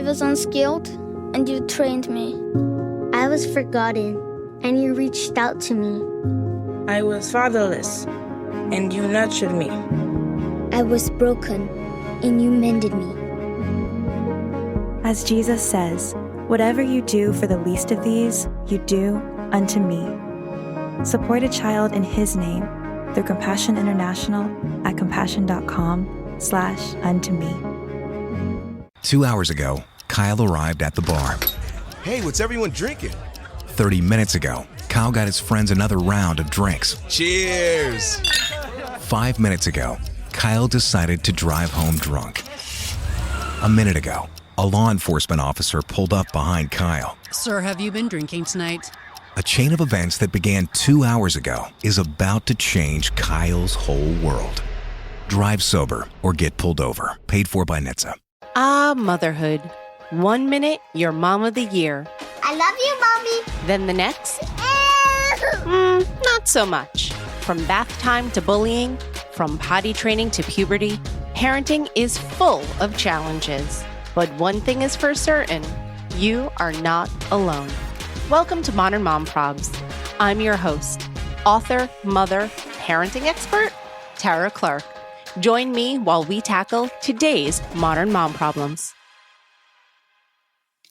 I was unskilled, and you trained me. I was forgotten, and you reached out to me. I was fatherless, and you nurtured me. I was broken, and you mended me. As Jesus says, whatever you do for the least of these, you do unto me. Support a child in His name through Compassion International at compassion.com/unto me. 2 hours ago, Kyle arrived at the bar. Hey, what's everyone drinking? 30 minutes ago, Kyle got his friends another round of drinks. Cheers! 5 minutes ago, Kyle decided to drive home drunk. A minute ago, a law enforcement officer pulled up behind Kyle. Sir, have you been drinking tonight? A chain of events that began 2 hours ago is about to change Kyle's whole world. Drive sober or get pulled over. Paid for by NHTSA. Ah, motherhood. 1 minute, you're mom of the year. I love you, Mommy. Then the next? Not so much. From bath time to bullying, from potty training to puberty, parenting is full of challenges. But one thing is for certain, you are not alone. Welcome to Modern Mom Probs. I'm your host, author, mother, parenting expert, Tara Clark. Join me while we tackle today's modern mom problems.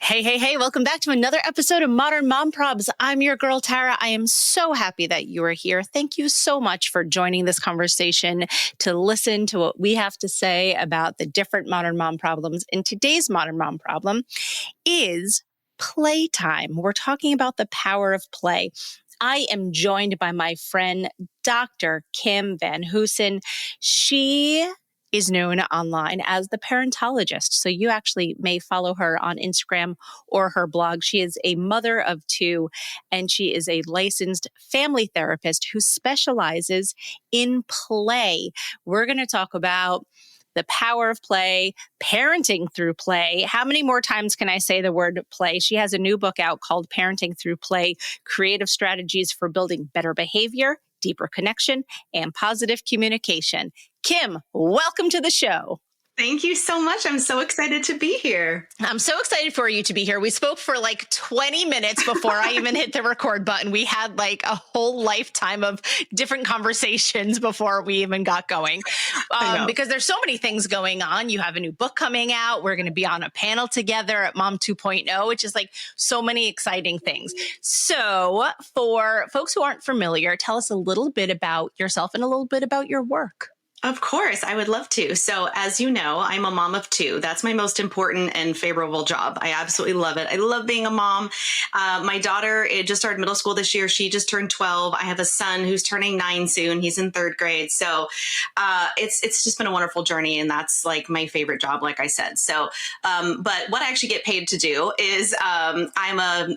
Hey, welcome back to another episode of Modern Mom Probs. I'm your girl, Tara. I am so happy that you are here. Thank you so much for joining this conversation to listen to what we have to say about the different modern mom problems. And today's modern mom problem is playtime. We're talking about the power of play. I am joined by my friend, Dr. Kim Van Hoosen. She is known online as the Parentologist. So you actually may follow her on Instagram or her blog. She is a mother of two, and she is a licensed family therapist who specializes in play. We're going to talk about the power of play, parenting through play. How many more times can I say the word play? She has a new book out called Parenting Through Play, Creative Strategies for Building Better Behavior, Deeper Connection, and Positive Communication. Kim, welcome to the show. Thank you so much. I'm so excited to be here. I'm so excited for you to be here. We spoke for like 20 minutes before I even hit the record button. We had like a whole lifetime of different conversations before we even got going. Because there's so many things going on. You have a new book coming out. We're going to be on a panel together at Mom 2.0, which is like so many exciting things. So for folks who aren't familiar, tell us a little bit about yourself and a little bit about your work. Of course, I would love to. So as you know, I'm a mom of two. That's my most important and favorable job. I absolutely love it. I love being a mom. My daughter just started middle school this year. She just turned 12. I have a son who's turning 9 soon. He's in 3rd grade. So it's just been a wonderful journey. And that's like my favorite job, like I said. So but what I actually get paid to do is I'm a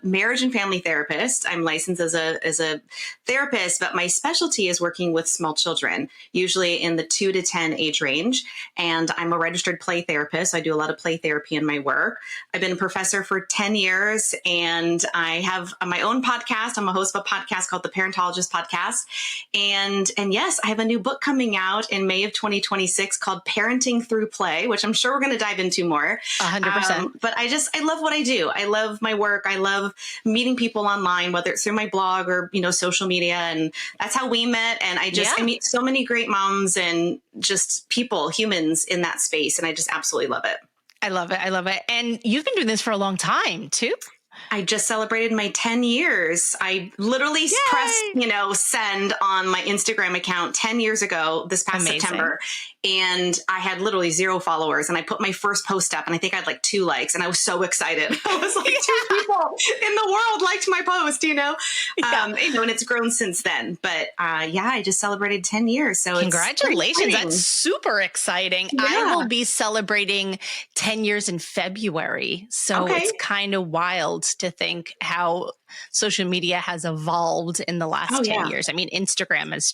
marriage and family therapist. I'm licensed as a therapist, but my specialty is working with small children, usually in the 2 to 10 age range. And I'm a registered play therapist. So I do a lot of play therapy in my work. I've been a professor for 10 years and I have my own podcast. I'm a host of a podcast called the Parentologist podcast. And yes, I have a new book coming out in May of 2026 called Parenting Through Play, which I'm sure we're going to dive into more. 100%. But I love what I do. I love my work. I love meeting people online, whether it's through my blog or, social media. And that's how we met. And I meet so many great moms and just people, humans in that space. And I just absolutely love it. I love it. And you've been doing this for a long time too. I just celebrated my 10 years. I literally pressed, send on my Instagram account 10 years ago this past September. And I had literally 0 followers. And I put my first post up and I think I had like 2 likes. And I was so excited. I was like, 2 people in the world liked my post, and it's grown since then. But I just celebrated 10 years. So congratulations. That's super exciting. Yeah. I will be celebrating 10 years in February. So It's kind of wild to think how social media has evolved in the last 10 years. I mean, Instagram is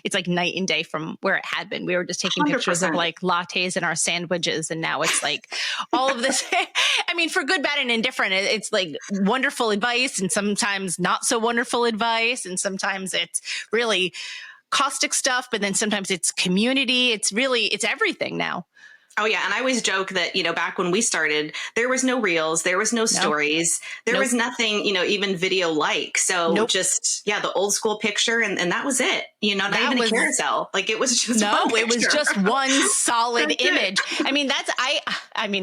it's like night and day from where it had been. We were just taking 100%. Pictures of like lattes in our sandwiches. And now it's like all of this. I mean, for good, bad, and indifferent, it's like wonderful advice and sometimes not so wonderful advice. And sometimes it's really caustic stuff, but then sometimes it's community. It's everything now. Oh yeah. And I always joke that, back when we started, there was no reels, there was no stories, there was nothing, even video like. So just, the old school picture. And that was it, not even a carousel. Like it was just, it was just one solid image. I mean,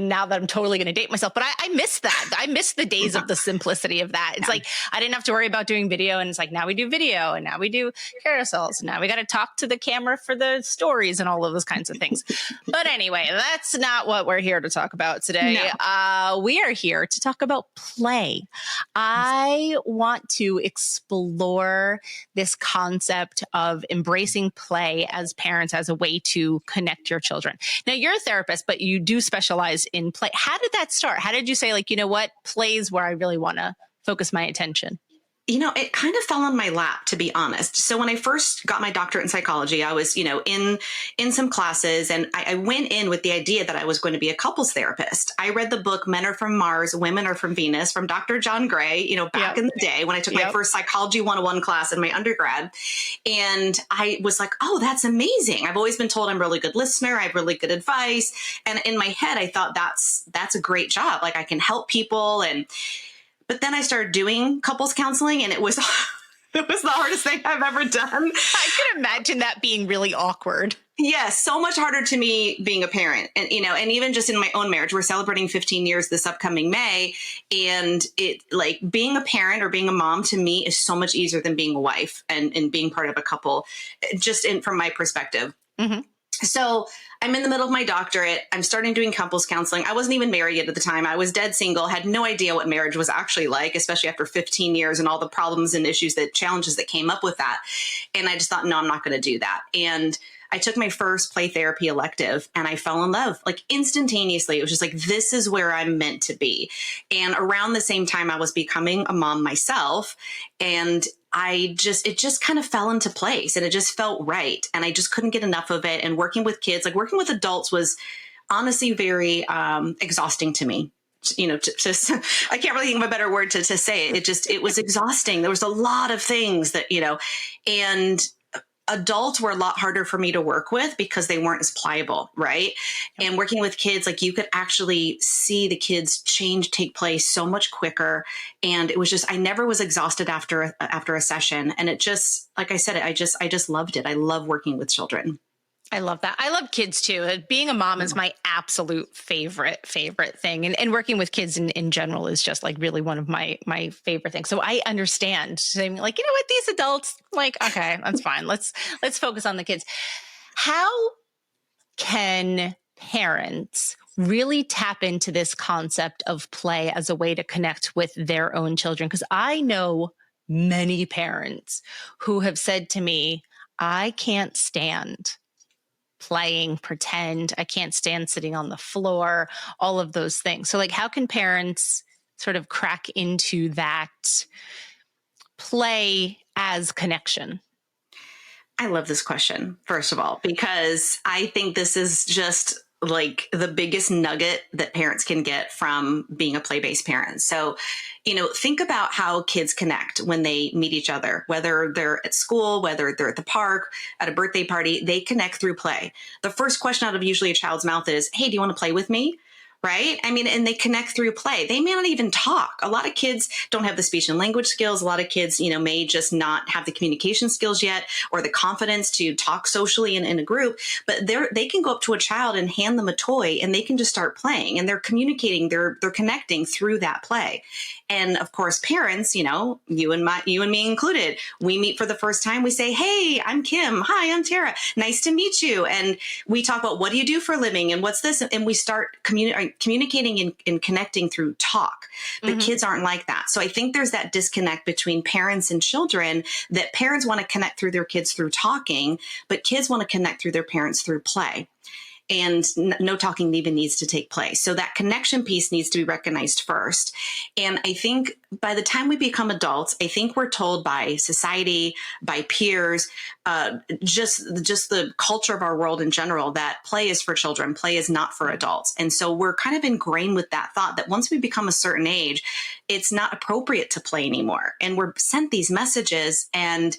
now that I'm totally going to date myself, but I miss that. I miss the days of the simplicity of that. It's like, I didn't have to worry about doing video. And it's like, now we do video and now we do carousels. And now we got to talk to the camera for the stories and all of those kinds of things. But anyway, that's not what we're here to talk about today. No. We are here to talk about play. I want to explore this concept of embracing play as parents as a way to connect your children. Now, you're a therapist, but you do specialize in play. How did that start? How did you say, like, you know what, play is where I really want to focus my attention? It kind of fell on my lap, to be honest. So when I first got my doctorate in psychology, I was, in some classes, and I went in with the idea that I was going to be a couples therapist. I read the book, Men Are From Mars, Women Are From Venus, from Dr. John Gray, back in the day when I took my first Psychology 101 class in my undergrad. And I was like, oh, that's amazing. I've always been told I'm a really good listener. I have really good advice. And in my head, I thought that's a great job. Like I can help people. But then I started doing couples counseling, and it was the hardest thing I've ever done. I can imagine that being really awkward. Yeah, so much harder to me being a parent. And, and even just in my own marriage, we're celebrating 15 years this upcoming May. And it like being a parent or being a mom to me is so much easier than being a wife and being part of a couple, just from my perspective. Mm-hmm. So I'm in the middle of my doctorate. I'm starting doing couples counseling. I wasn't even married yet at the time. I was dead single, had no idea what marriage was actually like, especially after 15 years and all the problems and issues, challenges that came up with that. And I just thought, no, I'm not going to do that. And I took my first play therapy elective and I fell in love like instantaneously. It was just like, this is where I'm meant to be. And around the same time I was becoming a mom myself, and it just kind of fell into place and it just felt right. And I just couldn't get enough of it. And working with kids, like working with adults, was honestly very exhausting to me. I can't really think of a better word to say it. It was exhausting. There was a lot of things that, and adults were a lot harder for me to work with because they weren't as pliable, right? And working with kids, like you could actually see the kids take place so much quicker. And it was just, I never was exhausted after a session. And it just, like I said, I just loved it. I love working with children. I love that. I love kids too. Being a mom is my absolute favorite thing. And working with kids in general is just like really one of my favorite things. So I understand saying like, you know what, these adults, like, okay, that's fine. Let's focus on the kids. How can parents really tap into this concept of play as a way to connect with their own children? Because I know many parents who have said to me, I can't stand playing pretend. I can't stand sitting on the floor, all of those things. So like, how can parents sort of crack into that play as connection? I love this question, first of all, because I think this is just like the biggest nugget that parents can get from being a play-based parent. So, think about how kids connect when they meet each other, whether they're at school, whether they're at the park, at a birthday party, they connect through play. The first question out of usually a child's mouth is, hey, do you want to play with me? Right? I mean, and they connect through play. They may not even talk. A lot of kids don't have the speech and language skills. A lot of kids, may just not have the communication skills yet or the confidence to talk socially in a group, but they can go up to a child and hand them a toy and they can just start playing, and they're communicating, they're connecting through that play. And of course, parents, you and me included, we meet for the first time. We say, hey, I'm Kim. Hi, I'm Tara. Nice to meet you. And we talk about, what do you do for a living? And what's this? And we start communicating and connecting through talk. But kids aren't like that. So I think there's that disconnect between parents and children, that parents want to connect through their kids through talking, but kids want to connect through their parents through play. And no talking even needs to take place. So that connection piece needs to be recognized first. And I think by the time we become adults, I think we're told by society, by peers, just the culture of our world in general, that play is for children, play is not for adults. And so we're kind of ingrained with that thought that once we become a certain age, it's not appropriate to play anymore. And we're sent these messages. And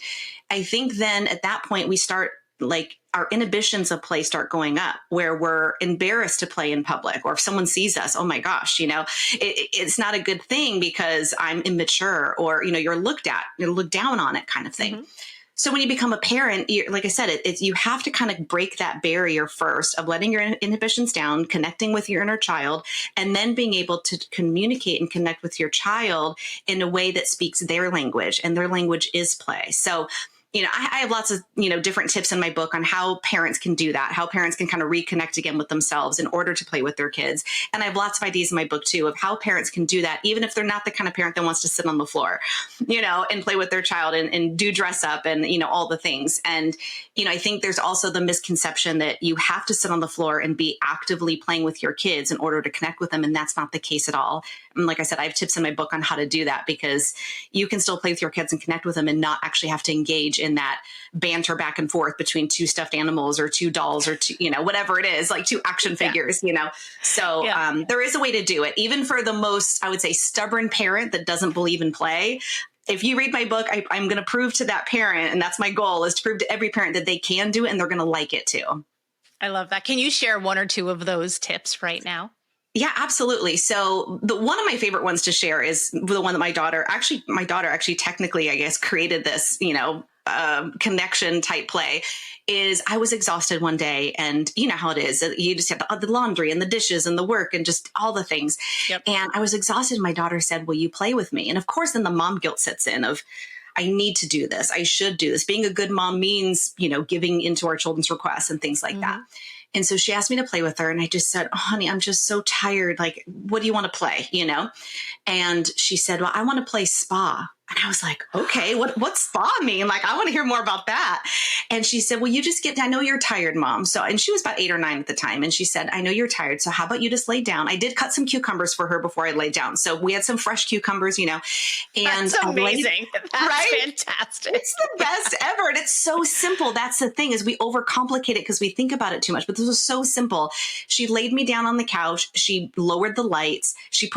I think then at that point we start like our inhibitions of play start going up, where we're embarrassed to play in public, or if someone sees us, oh my gosh, it's not a good thing because I'm immature, or, you're looked down on it kind of thing. Mm-hmm. So when you become a parent, like I said, you have to kind of break that barrier first of letting your inhibitions down, connecting with your inner child, and then being able to communicate and connect with your child in a way that speaks their language, and their language is play. So I have lots of, different tips in my book on how parents can do that, how parents can kind of reconnect again with themselves in order to play with their kids. And I have lots of ideas in my book, too, of how parents can do that, even if they're not the kind of parent that wants to sit on the floor, and play with their child and do dress up and, all the things. And, I think there's also the misconception that you have to sit on the floor and be actively playing with your kids in order to connect with them. And that's not the case at all. And like I said, I have tips in my book on how to do that, because you can still play with your kids and connect with them and not actually have to engage in that banter back and forth between two stuffed animals or two dolls or two, whatever it is, like two action figures, So there is a way to do it, even for the most, I would say, stubborn parent that doesn't believe in play. If you read my book, I'm going to prove to that parent, and that's my goal, is to prove to every parent that they can do it and they're going to like it too. I love that. Can you share one or two of those tips right now? Yeah, absolutely. So one of my favorite ones to share is the one that my daughter actually technically, I guess, created this, connection type play. Is I was exhausted one day, and you know how it is. You just have the laundry and the dishes and the work and just all the things. Yep. And I was exhausted. My daughter said, "Will you play with me?" And of course, then the mom guilt sets in of, I need to do this. I should do this. Being a good mom means, giving into our children's requests and things like that. And so she asked me to play with her. And I just said, "Oh, honey, I'm just so tired. Like, what do you want to play?" And she said, "Well, I want to play spa." And I was like, "Okay, what's spa mean? Like, I want to hear more about that." And she said, "Well, you just I know you're tired, Mom." And she was about 8 or 9 at the time. And she said, "I know you're tired. So how about you just lay down?" I did cut some cucumbers for her before I laid down. So we had some fresh cucumbers, And that's amazing. That's right? Fantastic. It's the best ever. And it's so simple. That's the thing, is we overcomplicate it because we think about it too much. But this was so simple. She laid me down on the couch. She lowered the lights. She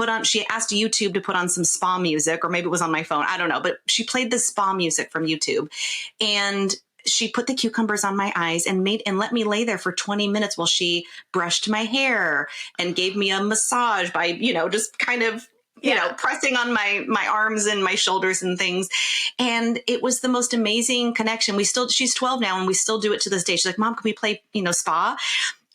asked YouTube to put on some spa music, or maybe it was on my phone. I don't know. But she played the spa music from YouTube, and she put the cucumbers on my eyes and let me lay there for 20 minutes while she brushed my hair and gave me a massage by, just kind of, pressing on my arms and my shoulders and things. And it was the most amazing connection. She's 12 now, and we still do it to this day. She's like, "Mom, can we play, spa?"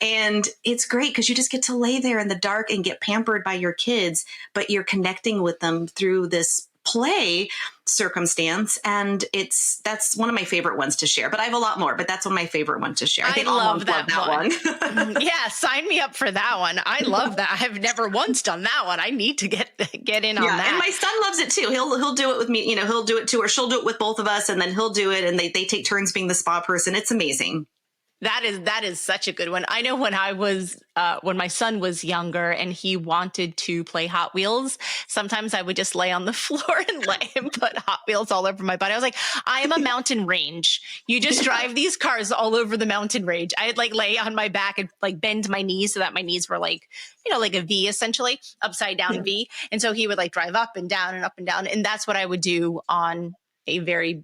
And it's great because you just get to lay there in the dark and get pampered by your kids, but you're connecting with them through this play circumstance. And that's one of my favorite ones to share, but I have a lot more, but that's one of my favorite ones to share. I think love that one. Yeah. Sign me up for that one. I love that. I've never once done that one. I need to get in on that. And my son loves it too. He'll do it with me. He'll do it too, or she'll do it with both of us. And then he'll do it. And they take turns being the spa person. It's amazing. That is such a good one. I know when when my son was younger and he wanted to play Hot Wheels, sometimes I would just lay on the floor and let him put Hot Wheels all over my body. I was like, "I am a mountain range. You just drive these cars all over the mountain range." I'd lay on my back and bend my knees so that my knees were like a V, essentially, upside down V. And so he would drive up and down and up and down. And that's what I would do on a very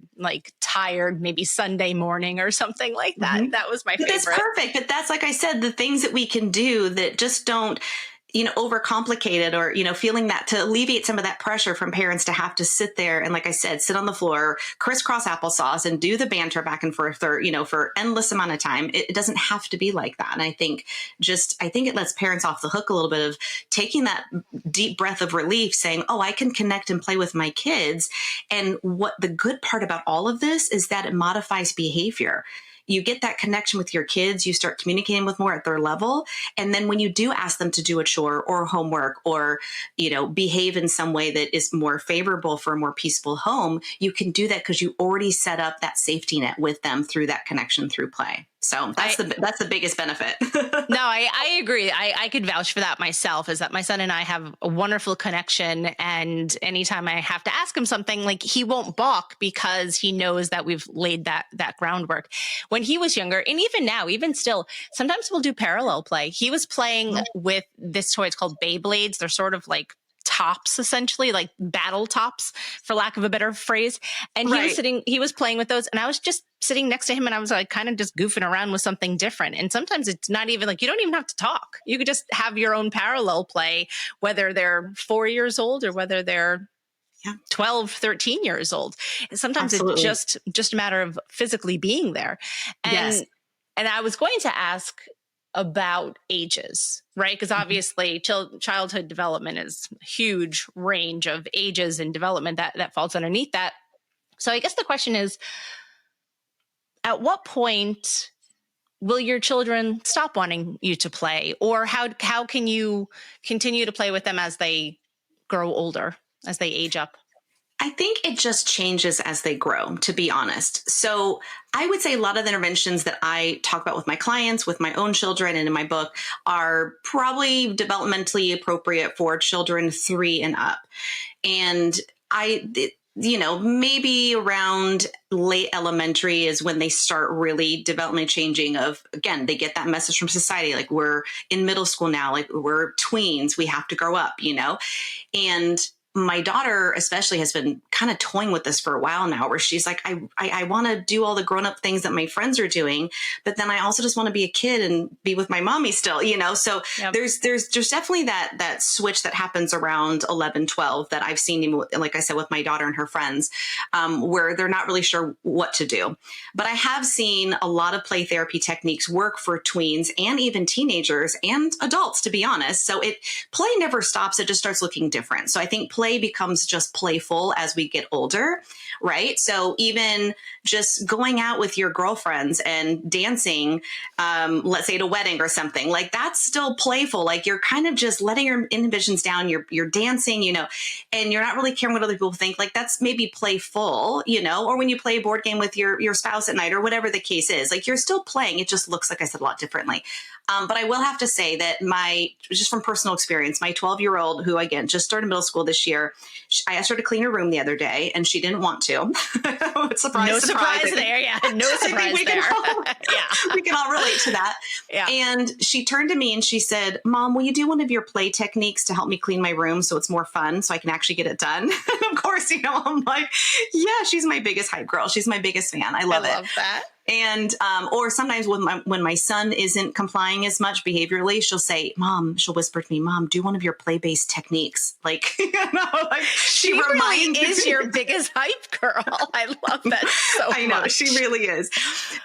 tired, maybe Sunday morning or something like that. Mm-hmm. That was my favorite. That's perfect. But that's, like I said, the things that we can do that just don't, overcomplicate it, or, feeling that, to alleviate some of that pressure from parents to have to sit there and, like I said, sit on the floor, crisscross applesauce, and do the banter back and forth, or, for endless amount of time. It doesn't have to be like that. And I think it lets parents off the hook a little bit of taking that deep breath of relief, saying, "Oh, I can connect and play with my kids." And what the good part about all of this is that it modifies behavior. You get that connection with your kids, you start communicating with more at their level. And then when you do ask them to do a chore or homework, or, behave in some way that is more favorable for a more peaceful home, you can do that because you already set up that safety net with them through that connection through play. So that's the biggest benefit. No, I agree. I could vouch for that myself, is that my son and I have a wonderful connection. And anytime I have to ask him something, he won't balk because he knows that we've laid that groundwork. When he was younger, and even now, even still, sometimes we'll do parallel play. He was playing with this toy. It's called Beyblades. They're sort of tops, essentially, like battle tops, for lack of a better phrase. And he was playing with those, and I was just sitting next to him, and I was like kind of just goofing around with something different. And sometimes it's not even like, you don't even have to talk. You could just have your own parallel play, whether they're 4 years old or whether they're 12, 13 years old. And sometimes it's just a matter of physically being there. And I was going to ask about ages, right? Because obviously childhood development is a huge range of ages and development that falls underneath that. So I guess the question is, at what point will your children stop wanting you to play? Or how can you continue to play with them as they grow older, as they age up? I think it just changes as they grow, to be honest. So I would say a lot of the interventions that I talk about with my clients, with my own children, and in my book are probably developmentally appropriate for children 3 and up. And maybe around late elementary is when they start really developmentally changing again, they get that message from society. Like, we're in middle school now, like we're tweens, we have to grow up, and my daughter especially has been kind of toying with this for a while now, where she's like, I want to do all the grown-up things that my friends are doing, but then I also just want to be a kid and be with my mommy still, So there's definitely that switch that happens around 11, 12 that I've seen, like I said, with my daughter and her friends, where they're not really sure what to do. But I have seen a lot of play therapy techniques work for tweens and even teenagers and adults, to be honest. So play never stops. It just starts looking different. So I think play becomes just playful as we get older, right? So even just going out with your girlfriends and dancing, let's say at a wedding or something, like that's still playful. Like you're kind of just letting your inhibitions down. You're dancing, and you're not really caring what other people think. Like that's maybe playful, or when you play a board game with your spouse at night or whatever the case is, like you're still playing. It just looks, like I said, a lot differently. But I will have to say that just from personal experience, my 12-year-old, who again just started middle school this year, I asked her to clean her room the other day, and she didn't want to. Surprise there. Yeah, no surprise there. We can all relate to that. Yeah. And she turned to me and she said, "Mom, will you do one of your play techniques to help me clean my room so it's more fun, so I can actually get it done?" Of course, I'm like, yeah, she's my biggest hype girl. She's my biggest fan. I love that. And, or sometimes when my son isn't complying as much behaviorally, she'll whisper to me, "Mom, do one of your play-based techniques." Like, she really is your biggest hype girl. I love that so much. I know, she really is.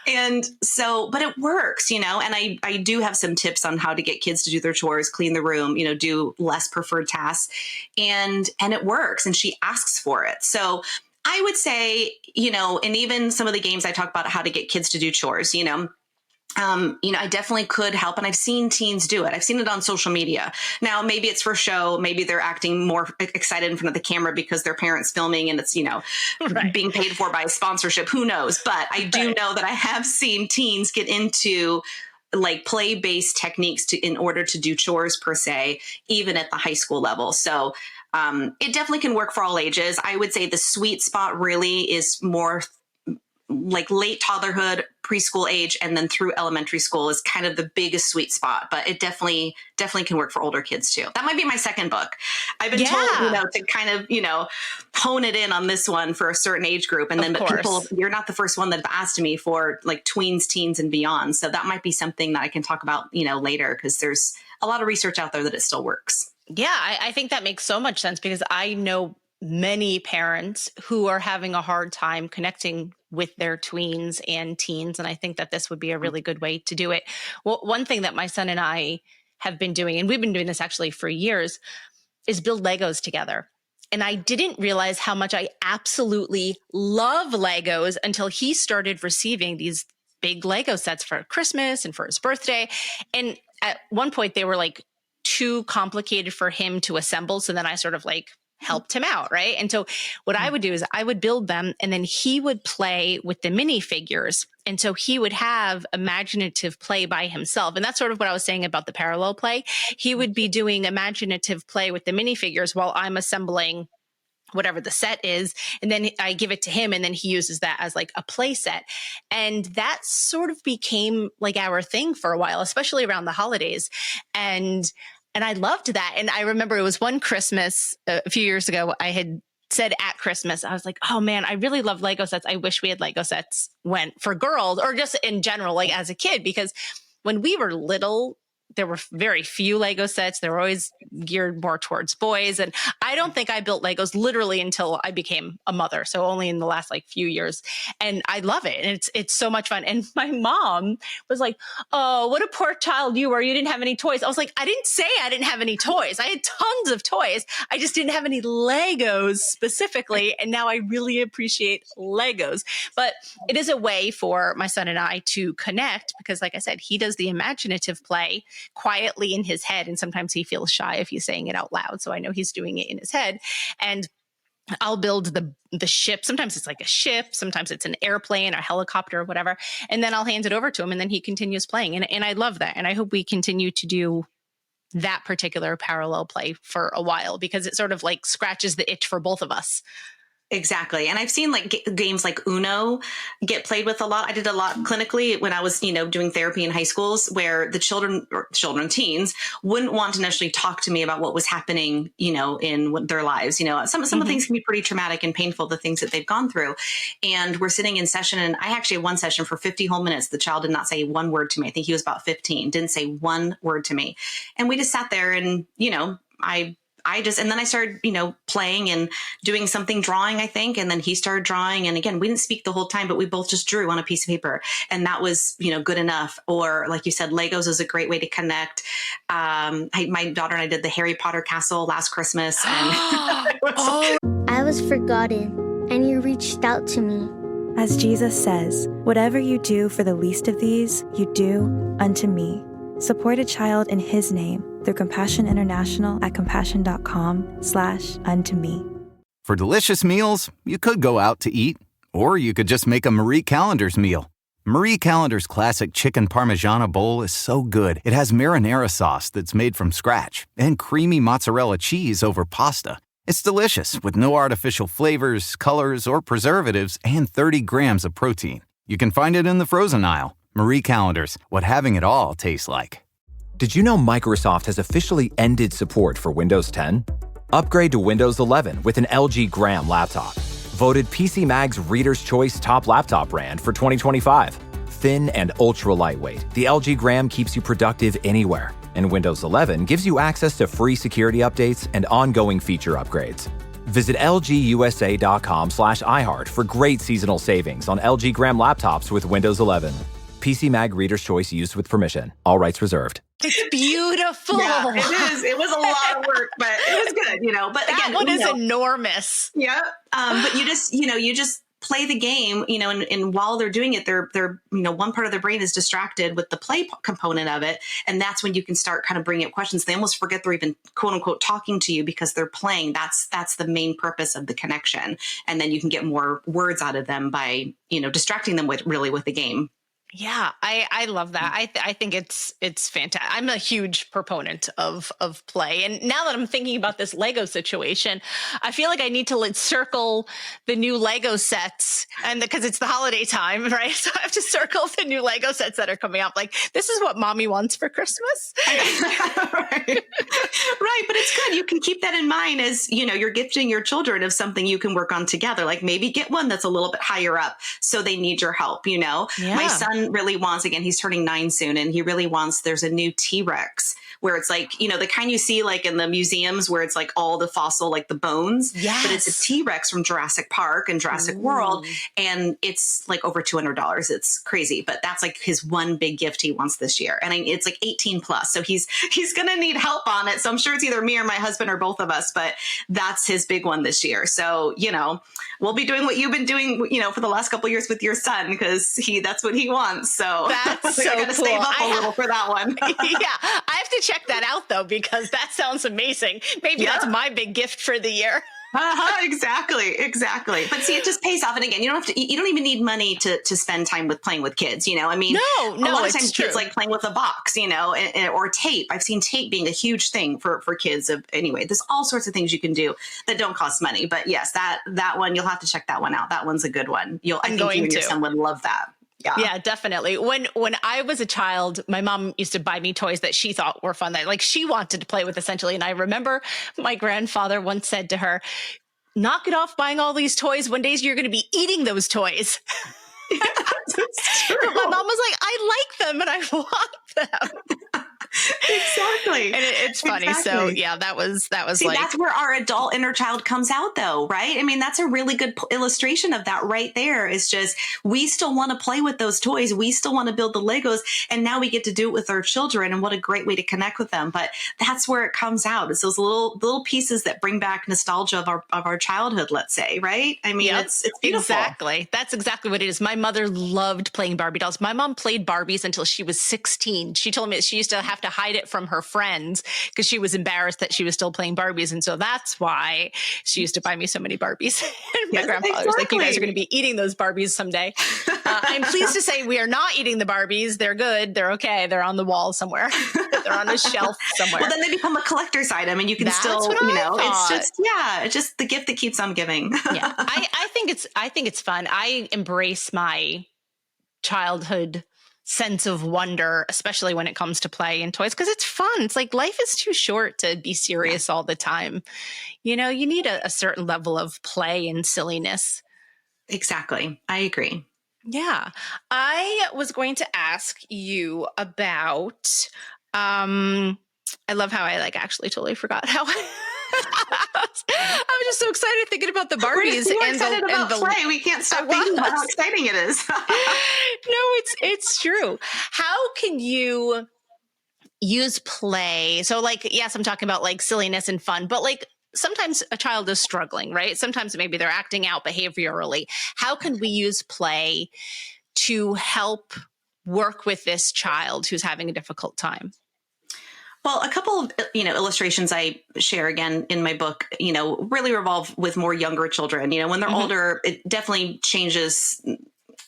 And so, but it works, and I do have some tips on how to get kids to do their chores, clean the room, do less preferred tasks, and it works. And she asks for it. So I would say, and even some of the games I talk about how to get kids to do chores, I definitely could help. And I've seen teens do it. I've seen it on social media. Now, maybe it's for show. Maybe they're acting more excited in front of the camera because their parents filming and it's, being paid for by a sponsorship. Who knows? But I do know that I have seen teens get into like play-based techniques in order to do chores per se, even at the high school level. So it definitely can work for all ages. I would say the sweet spot really is more like late toddlerhood, preschool age, and then through elementary school is kind of the biggest sweet spot. But it definitely can work for older kids too. That might be my second book. I've been told, to kind of, hone it in on this one for a certain age group. And then you're not the first one that have asked me for like tweens, teens, and beyond. So that might be something that I can talk about, later, because there's a lot of research out there that it still works. Yeah, I think that makes so much sense, because I know many parents who are having a hard time connecting with their tweens and teens. And I think that this would be a really good way to do it. Well, one thing that my son and I have been doing, and we've been doing this actually for years, is build Legos together. And I didn't realize how much I absolutely love Legos until he started receiving these big Lego sets for Christmas and for his birthday. And at one point they were like too complicated for him to assemble. So then I sort of like helped him out, right? And so what I would do is I would build them, and then he would play with the minifigures. And so he would have imaginative play by himself. And that's sort of what I was saying about the parallel play. He would be doing imaginative play with the minifigures while I'm assembling whatever the set is. And then I give it to him, and then he uses that as like a play set. And that sort of became like our thing for a while, especially around the holidays. And And I loved that. And I remember it was one Christmas a few years ago, I had said at Christmas, I was like, oh man, I really love Lego sets. I wish we had Lego sets for girls or just in general, like as a kid, because when we were little, there were very few Lego sets. They were always geared more towards boys. And I don't think I built Legos literally until I became a mother. So only in the last like few years. And I love it. And it's so much fun. And my mom was like, oh, what a poor child you were. You didn't have any toys. I was like, I didn't say I didn't have any toys. I had tons of toys. I just didn't have any Legos specifically. And now I really appreciate Legos. But it is a way for my son and I to connect because, like I said, he does the imaginative play quietly in his head. And sometimes he feels shy if he's saying it out loud. So I know he's doing it in his head. And I'll build the ship. Sometimes it's like a ship. Sometimes it's an airplane, a helicopter, or whatever. And then I'll hand it over to him and then he continues playing. And I love that. And I hope we continue to do that particular parallel play for a while because it sort of like scratches the itch for both of us. Exactly. And I've seen like games like Uno get played with a lot. I did a lot clinically when I was, doing therapy in high schools where the teens wouldn't want to necessarily talk to me about what was happening, in their lives. Some of the things can be pretty traumatic and painful, the things that they've gone through. And we're sitting in session and I actually had one session for 50 whole minutes. The child did not say one word to me. I think he was about 15, didn't say one word to me. And we just sat there and, and then I started, playing and doing something, drawing, I think. And then he started drawing. And again, we didn't speak the whole time, but we both just drew on a piece of paper. And that was, good enough. Or like you said, Legos is a great way to connect. My daughter and I did the Harry Potter castle last Christmas. And I was forgotten, and you reached out to me. As Jesus says, whatever you do for the least of these, you do unto me. Support a child in his name through Compassion International at compassion.com/unto me. For delicious meals, you could go out to eat, or you could just make a Marie Callender's meal. Marie Callender's classic chicken parmigiana bowl is so good. It has marinara sauce that's made from scratch and creamy mozzarella cheese over pasta. It's delicious with no artificial flavors, colors, or preservatives and 30 grams of protein. You can find it in the frozen aisle. Marie Callender's, what having it all tastes like. Did you know Microsoft has officially ended support for Windows 10? Upgrade to Windows 11 with an LG Gram laptop. Voted PC Mag's Reader's Choice Top Laptop Brand for 2025. Thin and ultra lightweight, the LG Gram keeps you productive anywhere. And Windows 11 gives you access to free security updates and ongoing feature upgrades. Visit lgusa.com/iHeart for great seasonal savings on LG Gram laptops with Windows 11. PC Mag Reader's Choice used with permission. All rights reserved. It's beautiful. Yeah, it is. It was a lot of work, but it was good, But that again, one is enormous. Yeah. But you just play the game, and while they're doing it, they're one part of their brain is distracted with the play component of it. And that's when you can start kind of bringing up questions. They almost forget they're even quote unquote talking to you because they're playing. That's the main purpose of the connection. And then you can get more words out of them by, distracting them with the game. Yeah, I love that. I think it's fantastic. I'm a huge proponent of play. And now that I'm thinking about this Lego situation, I feel like I need to circle the new Lego sets and because it's the holiday time, right? So I have to circle the new Lego sets that are coming up. Like, this is what mommy wants for Christmas. Right. But it's good. You can keep that in mind as, you're gifting your children of something you can work on together. Like maybe get one that's a little bit higher up. So they need your help, Yeah. My son really wants, again, he's turning 9 soon, and he really wants, there's a new T-Rex where it's like, the kind you see like in the museums where it's like all the fossil, like the bones, yes. But it's a T-Rex from Jurassic Park and Jurassic World. And it's like over $200. It's crazy, but that's like his one big gift he wants this year. And it's like 18 plus. So he's going to need help on it. So I'm sure it's either me or my husband or both of us, but that's his big one this year. So, we'll be doing what you've been doing, for the last couple of years with your son, because that's what he wants. So that's so I got to cool. save up a little for that one. Yeah, I have to check that out though, because that sounds amazing. Maybe that's my big gift for the year. Exactly. But see, it just pays off. And again, you don't even need money to spend time playing with kids. No, a lot of times kids like playing with a box, or tape. I've seen tape being a huge thing for kids. Anyway, there's all sorts of things you can do that don't cost money. But yes, that one, you'll have to check that one out. That one's a good one. I think you and your son would love that. Yeah, definitely. When I was a child, my mom used to buy me toys that she thought were fun, that like she wanted to play with essentially. And I remember my grandfather once said to her, knock it off buying all these toys. One day you're going to be eating those toys. That's true. But my mom was like, I like them and I want them. Exactly. And it's funny. Exactly. So yeah, that was See, like, that's where our adult inner child comes out though, right? I mean, that's a really good illustration of that right there. Is just, we still want to play with those toys. We still want to build the Legos, and now we get to do it with our children, and what a great way to connect with them. But that's where it comes out. It's those little pieces that bring back nostalgia of our childhood, let's say, right? I mean, it's beautiful. Exactly. That's exactly what it is. My mother loved playing Barbie dolls. My mom played Barbies until she was 16. She told me that she used to have to hide it from her friends because she was embarrassed that she was still playing Barbies. And so that's why she used to buy me so many Barbies. And my grandfather was like, you guys are going to be eating those Barbies someday. I'm pleased to say we are not eating the Barbies. They're good. They're okay. They're on the wall somewhere. They're on a shelf somewhere. Well, then they become a collector's item, and you can it's just the gift that keeps on giving. Yeah. I think it's fun. I embrace my childhood sense of wonder, especially when it comes to play and toys, because it's fun. It's like life is too short to be serious all the time. You know, you need a certain level of play and silliness. Exactly. I agree. Yeah. I was going to ask you about, I love how I actually totally forgot how I was just so excited thinking about the Barbies. We're excited about play. We can't stop thinking about how exciting it is. No, it's true. How can you use play? So yes, I'm talking about silliness and fun, but sometimes a child is struggling, right? Sometimes maybe they're acting out behaviorally. How can we use play to help work with this child who's having a difficult time? Well, a couple of, illustrations I share again in my book, really revolve with more younger children. When they're older, it definitely changes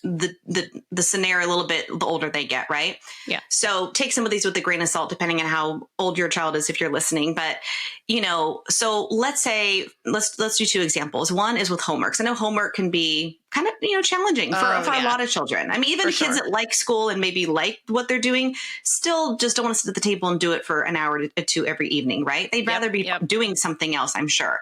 the scenario a little bit the older they get, right? Yeah. So take some of these with a grain of salt, depending on how old your child is, if you're listening. But, so let's say, let's do two examples. One is with homework. So I know homework can be kind of, challenging for a lot of children. I mean, even kids that like school and maybe like what they're doing still just don't want to sit at the table and do it for an hour or two every evening, right? They'd rather be doing something else, I'm sure.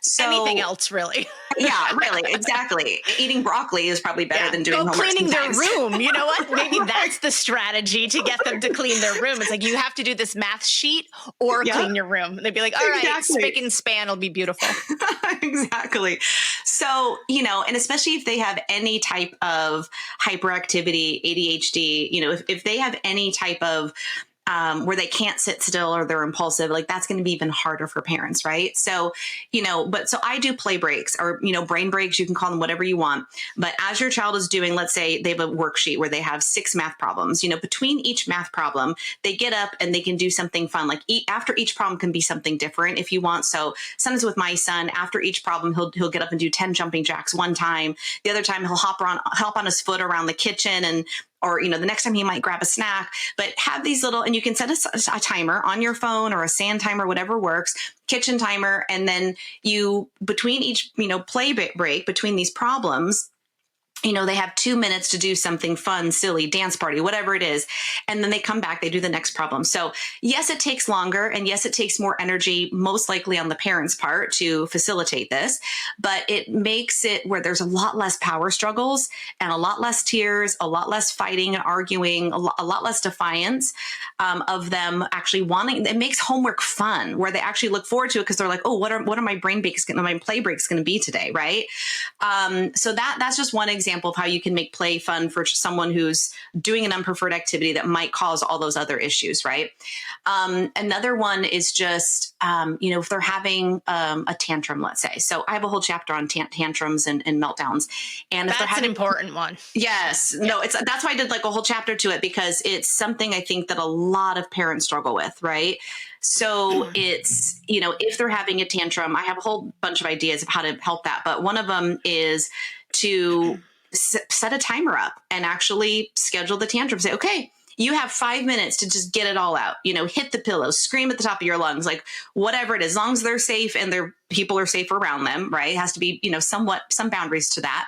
So, anything else, really. Yeah, really. Exactly. Eating broccoli is probably better than doing homework cleaning sometimes. their room. You know what? Maybe that's the strategy to get them to clean their room. It's you have to do this math sheet or clean your room. They'd be like, all right, spick and span will be beautiful. Exactly. So, and especially if they have any type of hyperactivity, ADHD, if they have any type of where they can't sit still or they're impulsive, that's going to be even harder for parents, right? So, so I do play breaks or, brain breaks, you can call them whatever you want. But as your child is doing, let's say they have a worksheet where they have 6 math problems, between each math problem, they get up and they can do something fun. After each problem can be something different if you want. So sometimes with my son, after each problem, he'll get up and do 10 jumping jacks one time. The other time he'll hop on his foot around the kitchen or the next time he might grab a snack, but have these and you can set a timer on your phone or a sand timer, whatever works, kitchen timer. And then between each, play break between these problems, they have 2 minutes to do something fun, silly, dance party, whatever it is. And then they come back, they do the next problem. So yes, it takes longer. And yes, it takes more energy, most likely on the parents' part to facilitate this, but it makes it where there's a lot less power struggles and a lot less tears, a lot less fighting and arguing, a lot less defiance of them actually wanting. It makes homework fun where they actually look forward to it because they're like, oh, what are my my play breaks going to be today, right? So that's just one example of how you can make play fun for someone who's doing an unpreferred activity that might cause all those other issues, right? Another one is just, if they're having a tantrum, let's say. So I have a whole chapter on tantrums and meltdowns. And if that's an important one. Yes. Yeah. No, that's why I did a whole chapter to it because it's something I think that a lot of parents struggle with, right? So it's, if they're having a tantrum, I have a whole bunch of ideas of how to help that. But one of them is to set a timer up and actually schedule the tantrum. Say, okay, You have 5 minutes to just get it all out, hit the pillow, scream at the top of your lungs, like whatever it is, as long as they're safe and their people are safe around them, right? It has to be, somewhat, some boundaries to that.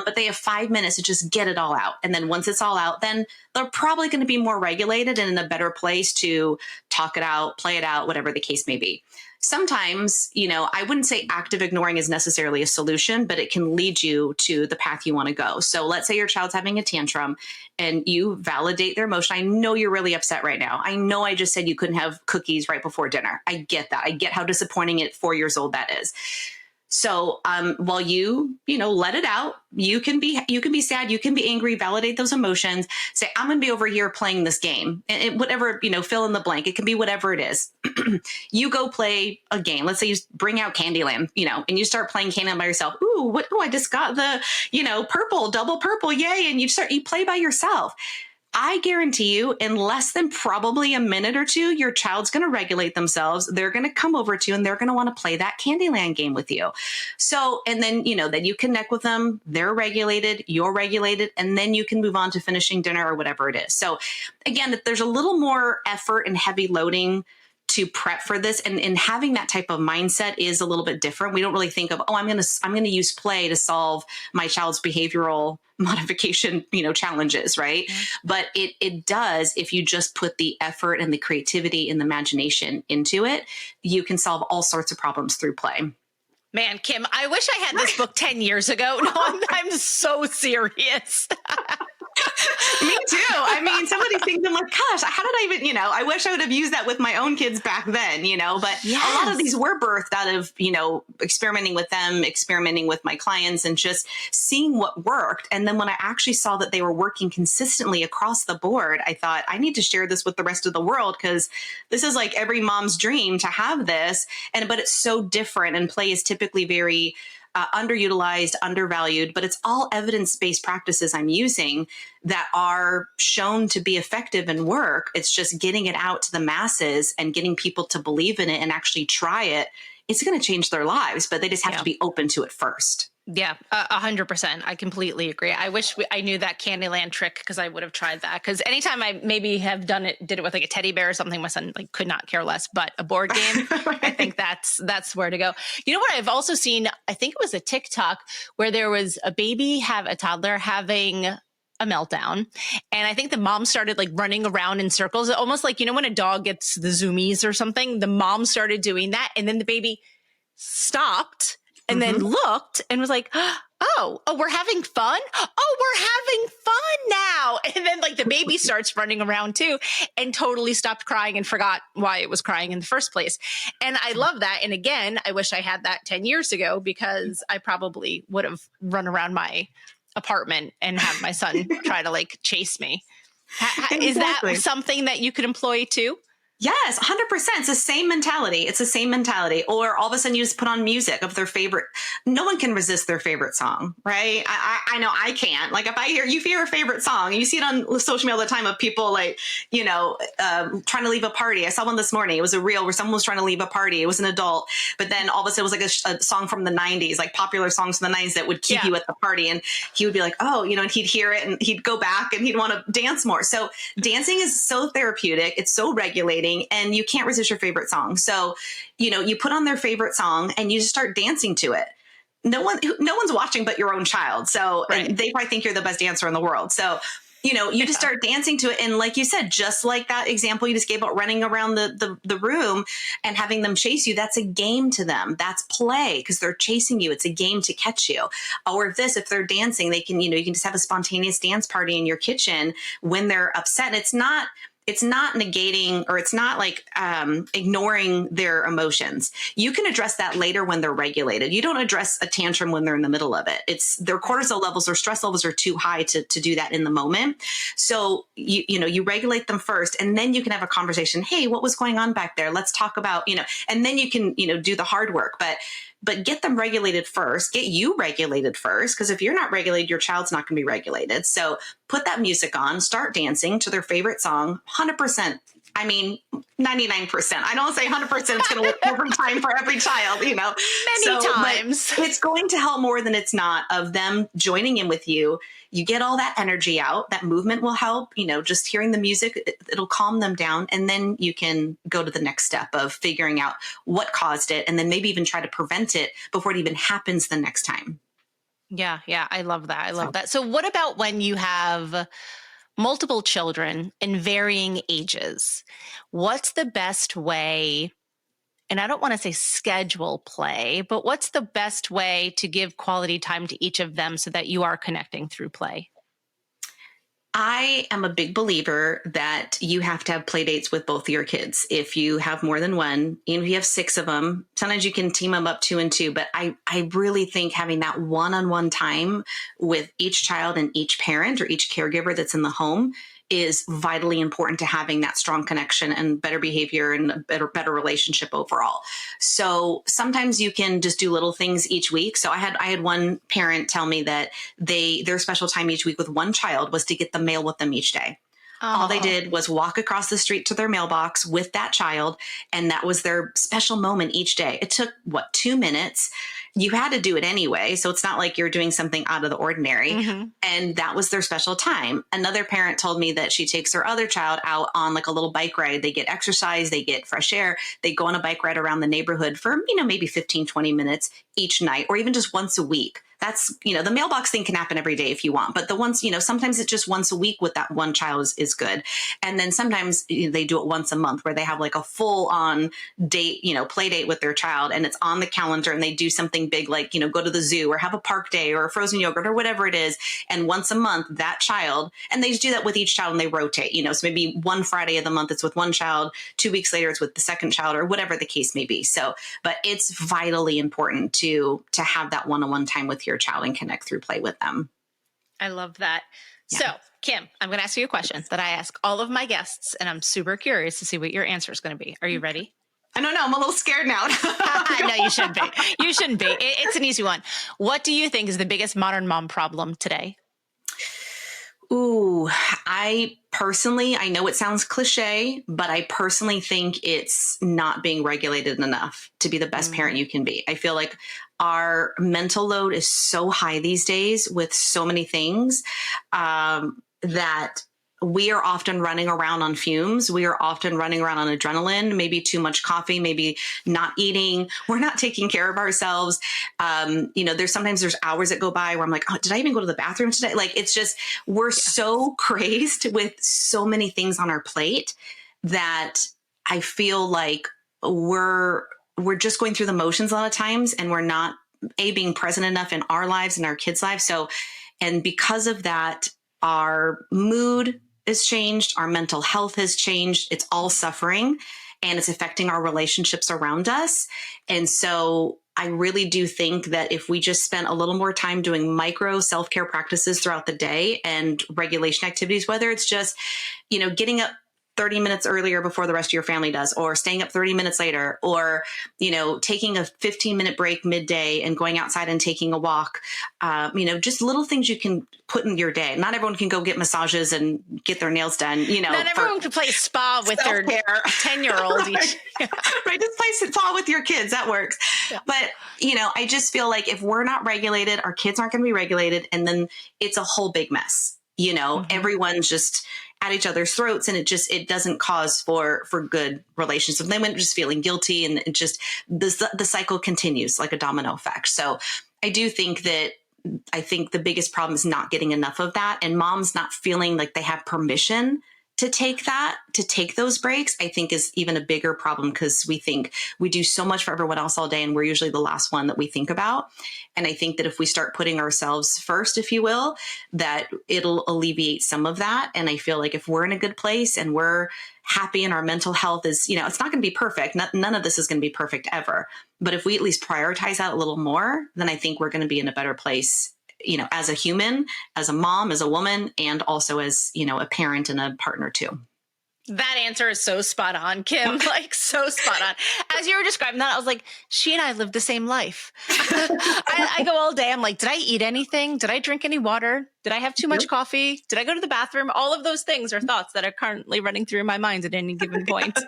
But they have 5 minutes to just get it all out. And then once it's all out, then they're probably going to be more regulated and in a better place to talk it out, play it out, whatever the case may be. Sometimes, I wouldn't say active ignoring is necessarily a solution, but it can lead you to the path you want to go. So let's say your child's having a tantrum and you validate their emotion. I know you're really upset right now. I know I just said you couldn't have cookies right before dinner. I get that. I get how disappointing at 4 years old that is. So while you let it out, you can be sad, you can be angry, validate those emotions, say, I'm going to be over here playing this game, and whatever, fill in the blank. It can be whatever it is. You go play a game. Let's say you bring out Candyland, and you start playing Candyland by yourself. Ooh, I just got the, purple, double purple. Yay. And you play by yourself. I guarantee you, in less than probably a minute or two, your child's going to regulate themselves. They're going to come over to you and they're going to want to play that Candyland game with you. So, and then, then you connect with them, they're regulated, you're regulated, and then you can move on to finishing dinner or whatever it is. So again, there's a little more effort and heavy loading to prep for this. And having that type of mindset is a little bit different. We don't really think of, I'm going to use play to solve my child's behavioral modification, challenges, right? Mm-hmm. But it does, if you just put the effort and the creativity and the imagination into it, you can solve all sorts of problems through play. Man, Kim, I wish I had this book 10 years ago. No, I'm so serious. Me too. I mean, some of these things I'm like, gosh, how did I even, I wish I would have used that with my own kids back then, but yes. A lot of these were birthed out of, experimenting with them, experimenting with my clients and just seeing what worked. And then when I actually saw that they were working consistently across the board, I thought I need to share this with the rest of the world because this is like every mom's dream to have this. But it's so different, and play is typically very underutilized, undervalued, but it's all evidence-based practices I'm using that are shown to be effective and work. It's just getting it out to the masses and getting people to believe in it and actually try it. It's going to change their lives, but they just have to be open to it first. Yeah, 100%. I completely agree. I wish I knew that Candyland trick because I would have tried that. Because anytime I maybe have did it with like a teddy bear or something, my son could not care less. But a board game, I think that's where to go. You know what I've also seen? I think it was a TikTok where there was a toddler having a meltdown. And I think the mom started like running around in circles, almost like, when a dog gets the zoomies or something, the mom started doing that. And then the baby stopped and then looked and was like, oh, we're having fun. Oh, we're having fun now. And then like the baby starts running around too and totally stopped crying and forgot why it was crying in the first place. And I love that. And again, I wish I had that 10 years ago because I probably would have run around my apartment and have my son try to like chase me. Exactly. Is that something that you could employ too? Yes, 100%. It's the same mentality. Or all of a sudden you just put on music of their favorite. No one can resist their favorite song, right? I know I can't. Like if you hear a favorite song, you see it on social media all the time of people like, trying to leave a party. I saw one this morning. It was a reel where someone was trying to leave a party. It was an adult, but then all of a sudden it was like a song from the 90s, like popular songs from the 90s that would keep you at the party. And he would be like, oh, and he'd hear it and he'd go back and he'd want to dance more. So dancing is so therapeutic. It's so regulating. And you can't resist your favorite song. So, you put on their favorite song and you just start dancing to it. No one's watching but your own child. So and they probably think you're the best dancer in the world. So, you just start dancing to it. And like you said, just like that example you just gave about running around the room and having them chase you, that's a game to them. That's play because they're chasing you. It's a game to catch you. Or if they're dancing, they can, you can just have a spontaneous dance party in your kitchen when they're upset. It's not negating or it's not like ignoring their emotions. You can address that later when they're regulated. You don't address a tantrum when they're in the middle of it. It's their cortisol levels or stress levels are too high to do that in the moment. So you regulate them first and then you can have a conversation. Hey, what was going on back there? Let's talk about, and then you can, do the hard work. But get them regulated first, get you regulated first, because if you're not regulated, your child's not going to be regulated. So put that music on, start dancing to their favorite song, 100% I mean, 99%. I don't say 100% it's going to look every time for every child, Many times. It's going to help more than it's not of them joining in with you. You get all that energy out. That movement will help, just hearing the music, it'll calm them down. And then you can go to the next step of figuring out what caused it and then maybe even try to prevent it before it even happens the next time. Yeah. I love that. I love that. So what about when you have multiple children in varying ages? What's the best way, and I don't want to say schedule play, but what's the best way to give quality time to each of them so that you are connecting through play? I am a big believer that you have to have play dates with both of your kids. If you have more than one, even if you have 6 of them, sometimes you can team them up 2 and 2. But I really think having that one-on-one time with each child and each parent or each caregiver that's in the home is vitally important to having that strong connection and better behavior and a better relationship overall. So sometimes you can just do little things each week. So I had one parent tell me that their special time each week with one child was to get the mail with them each day. All they did was walk across the street to their mailbox with that child, and that was their special moment each day. It took, 2 minutes? You had to do it anyway, so it's not like you're doing something out of the ordinary. Mm-hmm. And that was their special time. Another parent told me that she takes her other child out on like a little bike ride. They get exercise, they get fresh air, they go on a bike ride around the neighborhood for, maybe 15, 20 minutes each night, or even just once a week. That's, the mailbox thing can happen every day if you want, but the ones, sometimes it's just once a week with that one child is good. And then sometimes they do it once a month where they have like a full on date, play date with their child, and it's on the calendar, and they do something big, like, go to the zoo or have a park day or a frozen yogurt or whatever it is. And once a month, that child, and they do that with each child and they rotate, so maybe one Friday of the month, it's with one child, 2 weeks later, it's with the second child, or whatever the case may be. So, but it's vitally important to have that one-on-one time with your child and connect through play with them. I love that. Yeah. So, Kim, I'm going to ask you a question that I ask all of my guests, and I'm super curious to see what your answer is going to be. Are you ready? I don't know. I'm a little scared now. No, you shouldn't be. You shouldn't be. It's an easy one. What do you think is the biggest modern mom problem today? Ooh, I know it sounds cliche, but I personally think it's not being regulated enough to be the best parent you can be. I feel like our mental load is so high these days with so many things that we are often running around on fumes. We are often running around on adrenaline, maybe too much coffee, maybe not eating. We're not taking care of ourselves. There's hours that go by where I'm like, oh, did I even go to the bathroom today? Like, it's just, we're so crazed with so many things on our plate that I feel like we're just going through the motions a lot of times, and we're not being present enough in our lives and our kids' lives. So, and because of that, our mood has changed. Our mental health has changed. It's all suffering, and it's affecting our relationships around us. And so I really do think that if we just spent a little more time doing micro self-care practices throughout the day and regulation activities, whether it's just, getting up 30 minutes earlier before the rest of your family does, or staying up 30 minutes later, or, taking a 15-minute break midday and going outside and taking a walk, just little things you can put in your day. Not everyone can go get massages and get their nails done, Not everyone can play spa with their 10-year-old each. Right, just play spa with your kids. That works. Yeah. But, I just feel like if we're not regulated, our kids aren't going to be regulated, and then it's a whole big mess. Everyone's just at each other's throats, and it doesn't cause for good relationships. They went just feeling guilty, and it just, the cycle continues like a domino effect. So I do think that, I think the biggest problem is not getting enough of that, and moms not feeling like they have permission to take those breaks, I think is even a bigger problem, because we think we do so much for everyone else all day, and we're usually the last one that we think about. And I think that if we start putting ourselves first, if you will, that it'll alleviate some of that. And I feel like if we're in a good place and we're happy and our mental health is, it's not going to be perfect. None of this is going to be perfect ever. But if we at least prioritize that a little more, then I think we're going to be in a better place, as a human, as a mom, as a woman, and also as, a parent and a partner too. That answer is so spot on, Kim, like so spot on. As you were describing that, I was like, she and I live the same life. I go all day. I'm like, did I eat anything? Did I drink any water? Did I have too much coffee? Did I go to the bathroom? All of those things are thoughts that are currently running through my mind at any given point.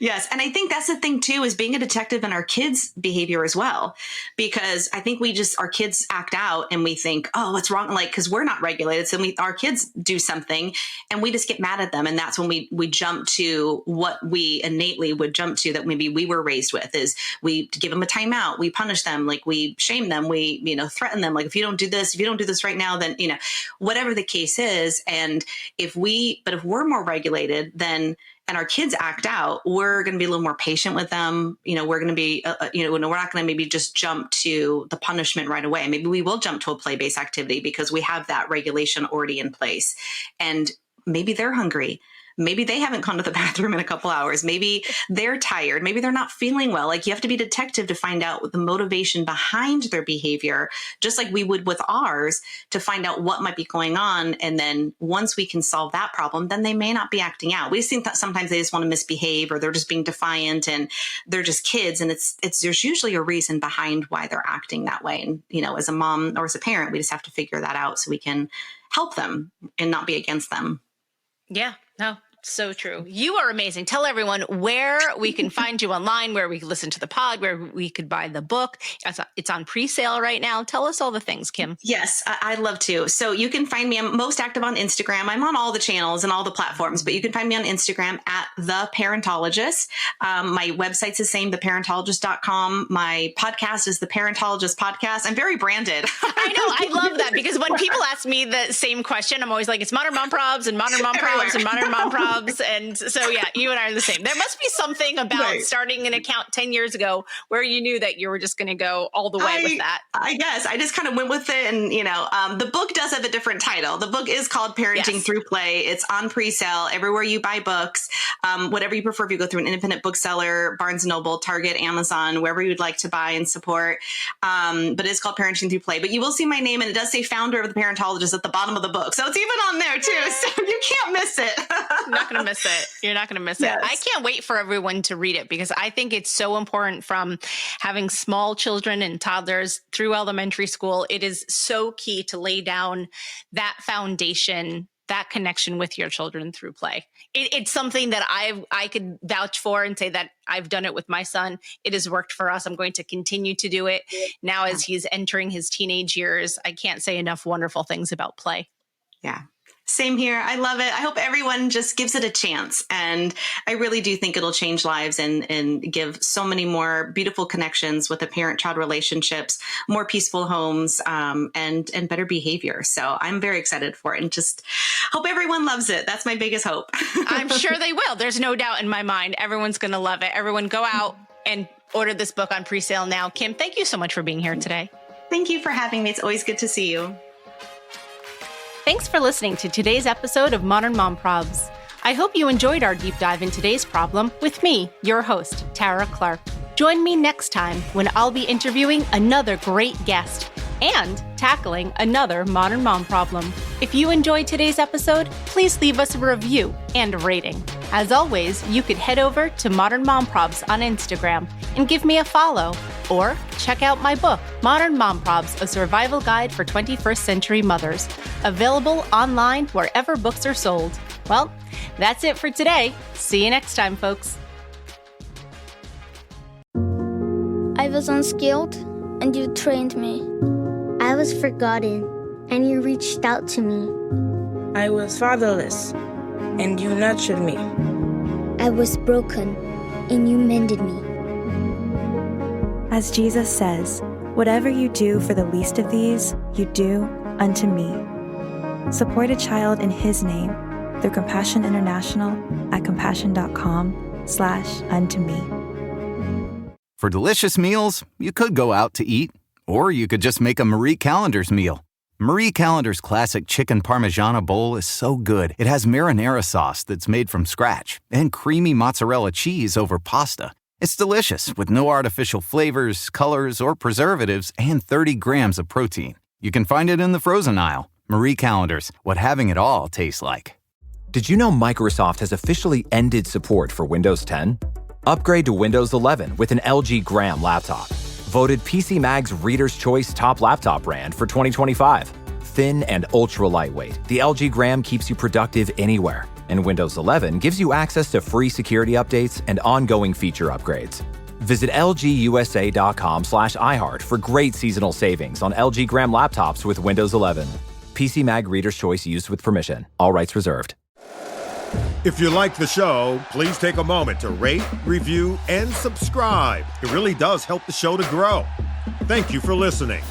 Yes. And I think that's the thing too, is being a detective in our kids' behavior as well. Because I think our kids act out and we think, oh, what's wrong? Like, cause we're not regulated. So our kids do something and we just get mad at them. And that's when we jump to what we innately would jump to that maybe we were raised with, is we give them a timeout. We punish them. Like we shame them. We, threaten them. Like, if you don't do this right now, then, whatever the case is. And if we're more regulated, then, and our kids act out, we're going to be a little more patient with them. We're going to be, we're not going to maybe just jump to the punishment right away. Maybe we will jump to a play-based activity because we have that regulation already in place. And maybe they're hungry. Maybe they haven't gone to the bathroom in a couple hours. Maybe they're tired. Maybe they're not feeling well. Like, you have to be a detective to find out the motivation behind their behavior, just like we would with ours, to find out what might be going on. And then once we can solve that problem, then they may not be acting out. We just think that sometimes they just want to misbehave, or they're just being defiant and they're just kids. And there's usually a reason behind why they're acting that way. And, as a mom or as a parent, we just have to figure that out so we can help them and not be against them. Yeah, no. So true. You are amazing. Tell everyone where we can find you online, where we can listen to the pod, where we could buy the book. It's on pre-sale right now. Tell us all the things, Kim. Yes, I'd love to. So you can find me. I'm most active on Instagram. I'm on all the channels and all the platforms, but you can find me on Instagram at The Parentologist. My website's the same, theparentologist.com. My podcast is The Parentologist Podcast. I'm very branded. I know. I love that, because when people ask me the same question, I'm always like, it's Modern Mom Probs and Modern Mom Probs and Modern Mom Probs. And so, yeah, you and I are the same. There must be something about starting an account 10 years ago where you knew that you were just going to go all the way with that. I guess I just kind of went with it. And, the book does have a different title. The book is called Parenting Through Play. It's on pre-sale everywhere you buy books, whatever you prefer. If you go through an independent bookseller, Barnes & Noble, Target, Amazon, wherever you'd like to buy and support. But it's called Parenting Through Play. But you will see my name, and it does say founder of The Parentologist at the bottom of the book. So it's even on there too. So you can't miss it. Not going to miss it. You're not going to miss it. I can't wait for everyone to read it, because I think it's so important, from having small children and toddlers through elementary school. It is so key to lay down that foundation, that connection with your children through play. It's something that I could vouch for and say that I've done it with my son. It has worked for us. I'm going to continue to do it now as he's entering his teenage years. I can't say enough wonderful things about play. Yeah. Same here. I love it. I hope everyone just gives it a chance. And I really do think it'll change lives and give so many more beautiful connections with the parent-child relationships, more peaceful homes, and better behavior. So I'm very excited for it, and just hope everyone loves it. That's my biggest hope. I'm sure they will. There's no doubt in my mind. Everyone's going to love it. Everyone go out and order this book on pre-sale now. Kim, thank you so much for being here today. Thank you for having me. It's always good to see you. Thanks for listening to today's episode of Modern Mom Probs. I hope you enjoyed our deep dive in today's problem with me, your host, Tara Clark. Join me next time when I'll be interviewing another great guest and tackling another modern mom problem. If you enjoyed today's episode, please leave us a review and a rating. As always, you could head over to Modern Mom Probs on Instagram and give me a follow. Or check out my book, Modern Mom Probs, A Survival Guide for 21st Century Mothers, available online wherever books are sold. Well, that's it for today. See you next time, folks. I was unskilled, and you trained me. I was forgotten, and you reached out to me. I was fatherless, and you nurtured me. I was broken, and you mended me. As Jesus says, whatever you do for the least of these, you do unto me. Support a child in his name through Compassion International at compassion.com/unto me. For delicious meals, you could go out to eat, or you could just make a Marie Callender's meal. Marie Callender's classic chicken Parmigiana bowl is so good, it has marinara sauce that's made from scratch and creamy mozzarella cheese over pasta. It's delicious with no artificial flavors, colors, or preservatives, and 30 grams of protein. You can find it in the frozen aisle. Marie Callender's, what having it all tastes like. Did you know Microsoft has officially ended support for Windows 10? Upgrade to Windows 11 with an LG Gram laptop. Voted PC Mag's Reader's Choice Top Laptop Brand for 2025. thin and ultra lightweight, the LG Gram keeps you productive anywhere. And Windows 11 gives you access to free security updates and ongoing feature upgrades. Visit lgusa.com/iHeart for great seasonal savings on LG Gram laptops with Windows 11. PC Mag Reader's Choice used with permission. All rights reserved. If you like the show, please take a moment to rate, review, and subscribe. It really does help the show to grow. Thank you for listening.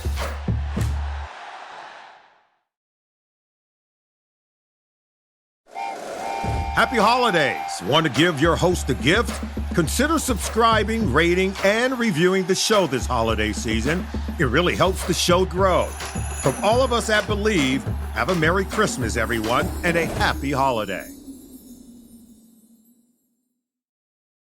Happy holidays! Want to give your host a gift? Consider subscribing, rating, and reviewing the show this holiday season. It really helps the show grow. From all of us at Believe, have a Merry Christmas, everyone, and a happy holiday.